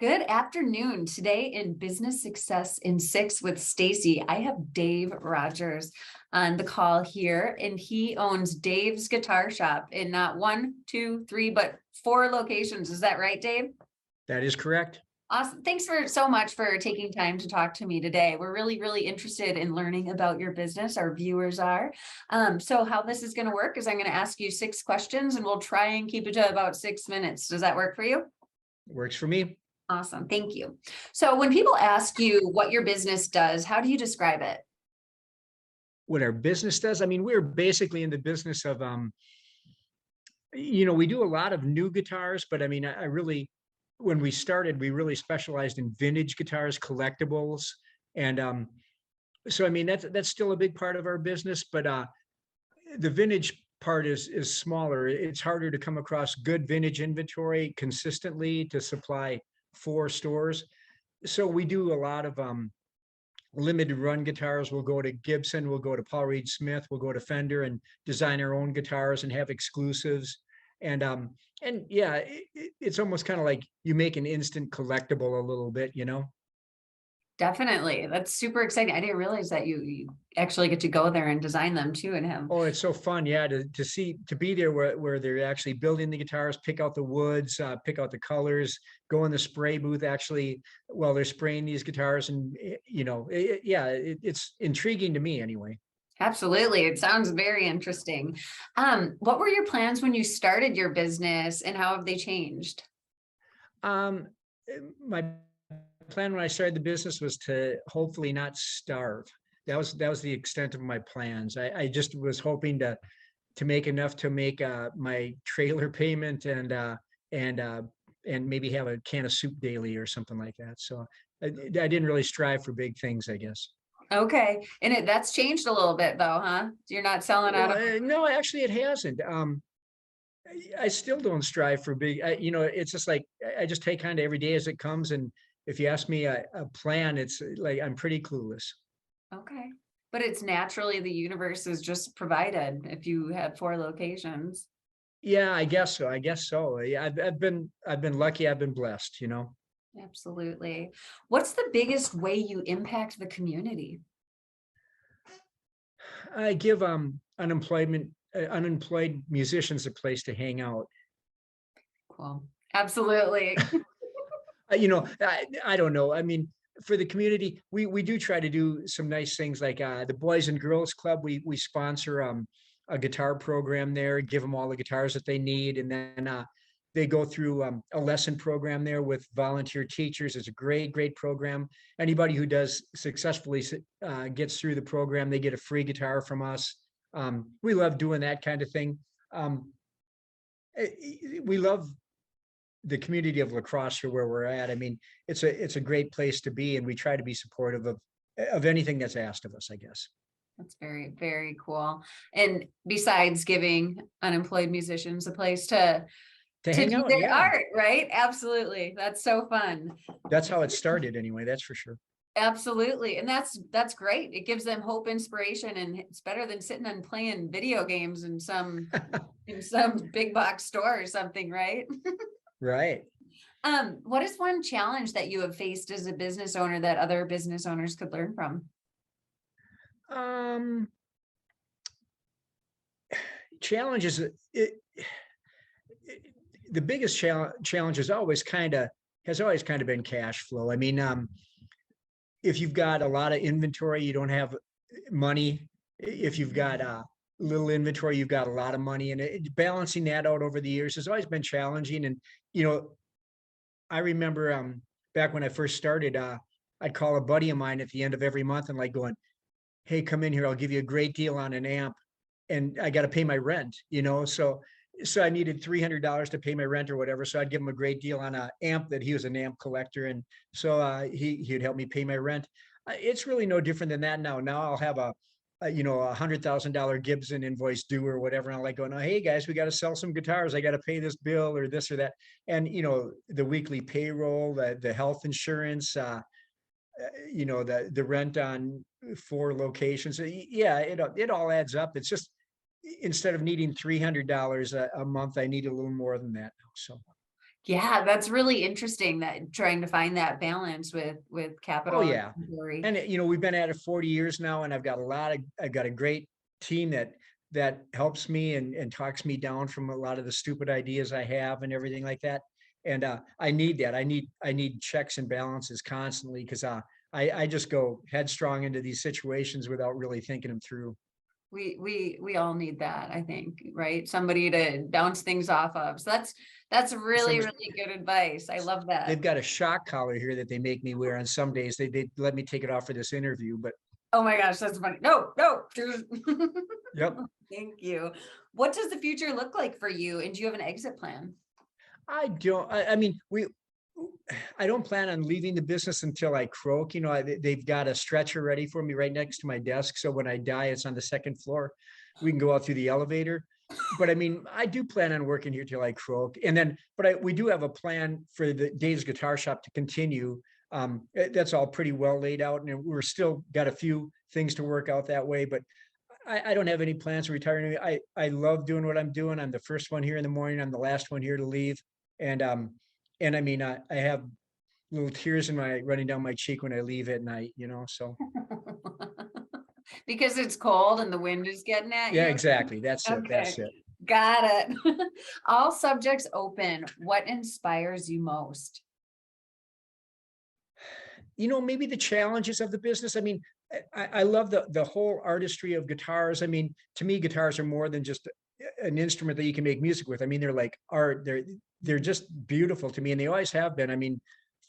Good afternoon. Today in Business Success in 6 with Stacie, I have Dave Rogers on the call here, and he owns Dave's Guitar Shop in not 1, 2, 3, but 4 locations. Is that right, Dave? That is correct. Awesome. Thanks so much for taking time to talk to me today. We're really interested in learning about your business. Our viewers are. So how this is going to work is I'm going to ask you 6 questions and we'll try and keep it to about 6 minutes. Does that work for you? Works for me. Awesome. Thank you. So when people ask you what your business does, how do you describe it? What our business does, I mean, we're basically in the business of, we do a lot of new guitars, but I mean, I really, when we started, we really specialized in vintage guitars, collectibles. And so, I mean, that's still a big part of our business, but the vintage part is smaller. It's harder to come across good vintage inventory consistently to supply 4 stores. So we do a lot of limited run guitars. We'll go to Gibson, we'll go to Paul Reed Smith, we'll go to Fender and design our own guitars and have exclusives. And yeah, it's almost kind of like you make an instant collectible a little bit, Definitely. That's super exciting. I didn't realize that you actually get to go there and design them too and have. Oh, it's so fun. Yeah. To be there where they're actually building the guitars, pick out the woods, pick out the colors, go in the spray booth, actually, while they're spraying these guitars. And, it's intriguing to me anyway. Absolutely. It sounds very interesting. What were your plans when you started your business and how have they changed? My plan when I started the business was to hopefully not starve. That was the extent of my plans. I just was hoping to make enough to make my trailer payment and maybe have a can of soup daily or something like that. So I didn't really strive for big things, I guess. Okay. And that's changed a little bit though, huh? You're not selling out of. No, actually it hasn't. I still don't strive for big, it's just like, I just take kind of every day as it comes. And if you ask me a plan, it's like, I'm pretty clueless. Okay. But it's naturally the universe is just provided if you have 4 locations. Yeah, I guess so. Yeah, I've been lucky. I've been blessed, Absolutely. What's the biggest way you impact the community? I give unemployed musicians a place to hang out. Cool. Absolutely. I don't know. I mean, for the community, we do try to do some nice things like the Boys and Girls Club. We sponsor a guitar program there, give them all the guitars that they need, and then they go through a lesson program there with volunteer teachers. It's a great program. Anybody who does successfully gets through the program, they get a free guitar from us. We love doing that kind of thing. We love the community of La Crosse here where we're at. I mean, it's a great place to be, and we try to be supportive of anything that's asked of us, I guess. That's very cool. And besides giving unemployed musicians a place to hang out, their art, right? Absolutely. That's so fun. That's how it started anyway, that's for sure. Absolutely. And that's great. It gives them hope, inspiration, and it's better than sitting and playing video games in some big box store or something, right? Right. What is one challenge that you have faced as a business owner that other business owners could learn from? Challenges. The biggest challenge has always kind of been cash flow. I mean, if you've got a lot of inventory, you don't have money. If you've got little inventory, you've got a lot of money, and balancing that out over the years has always been challenging. And I remember back when I first started, I'd call a buddy of mine at the end of every month and like going, "Hey, come in here. I'll give you a great deal on an amp," and I got to pay my rent. So I needed $300 to pay my rent or whatever. So I'd give him a great deal on an amp that he was an amp collector, and so he'd help me pay my rent. It's really no different than that now. Now I'll have a $100,000 Gibson invoice due or whatever. And I'm like going, "Oh, hey guys, we got to sell some guitars. I got to pay this bill or this or that." And, the weekly payroll, the health insurance, the rent on 4 locations. Yeah, it all adds up. It's just, instead of needing $300 a month, I need a little more than that now. So Yeah, that's really interesting, that trying to find that balance with Oh, capital and yeah. inventory. And we've been at it 40 years now, and I've got a great team that helps me and talks me down from a lot of the stupid ideas I have and everything like that. And I need that. I need checks and balances constantly, because I just go headstrong into these situations without really thinking them through. We all need that, I think, right? Somebody to bounce things off of. So that's really, Some really good advice. I love that. They've got a shock collar here that they make me wear on some days. They let me take it off for this interview, but Oh my gosh, that's funny. No, no. yep. Thank you. What does the future look like for you? And do you have an exit plan? I don't, I mean, I don't plan on leaving the business until I croak. They've got a stretcher ready for me right next to my desk. So when I die, it's on the second floor. We can go out through the elevator. But I mean, I do plan on working here till I croak. And then, we do have a plan for the Dave's Guitar Shop to continue. That's all pretty well laid out, and we're still got a few things to work out that way. But I don't have any plans to retire. I love doing what I'm doing. I'm the first one here in the morning. I'm the last one here to leave. And I mean, I have little tears running down my cheek when I leave at night. So Because it's cold and the wind is getting at yeah, you. exactly. That's it. Okay, That's it. got it. All subjects open. What inspires you most? Maybe the challenges of the business. I mean, I love the whole artistry of guitars. I mean, to me, guitars are more than just an instrument that you can make music with. I mean, they're like art. They're just beautiful to me, and they always have been. I mean,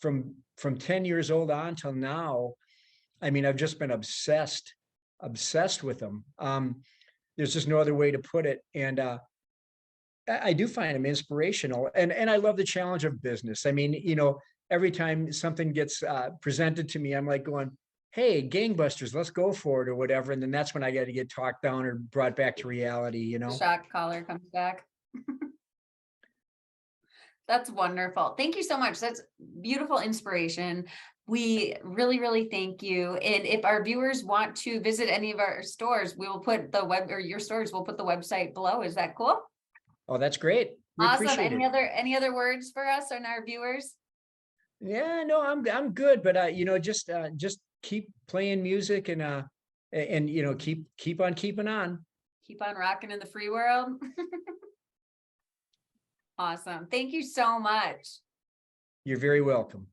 from 10 years old on till now, I mean, I've just been obsessed with them. There's just no other way to put it. And I do find them inspirational, and I love the challenge of business. I mean, every time something gets presented to me, I'm like going, "Hey, gangbusters, let's go for it," or whatever. And then that's when I got to get talked down or brought back to reality. The shock collar comes back. That's wonderful. Thank you so much. That's beautiful inspiration. We really, really thank you. And if our viewers want to visit any of our stores, we will put the web or your stores, we'll put the website below. Is that cool? Oh, that's great. We Awesome. appreciate it. Any other words for us and our viewers? Yeah, no, I'm good, but just keep playing music and keep on keeping on. Keep on rocking in the free world. Awesome. Thank you so much. You're very welcome.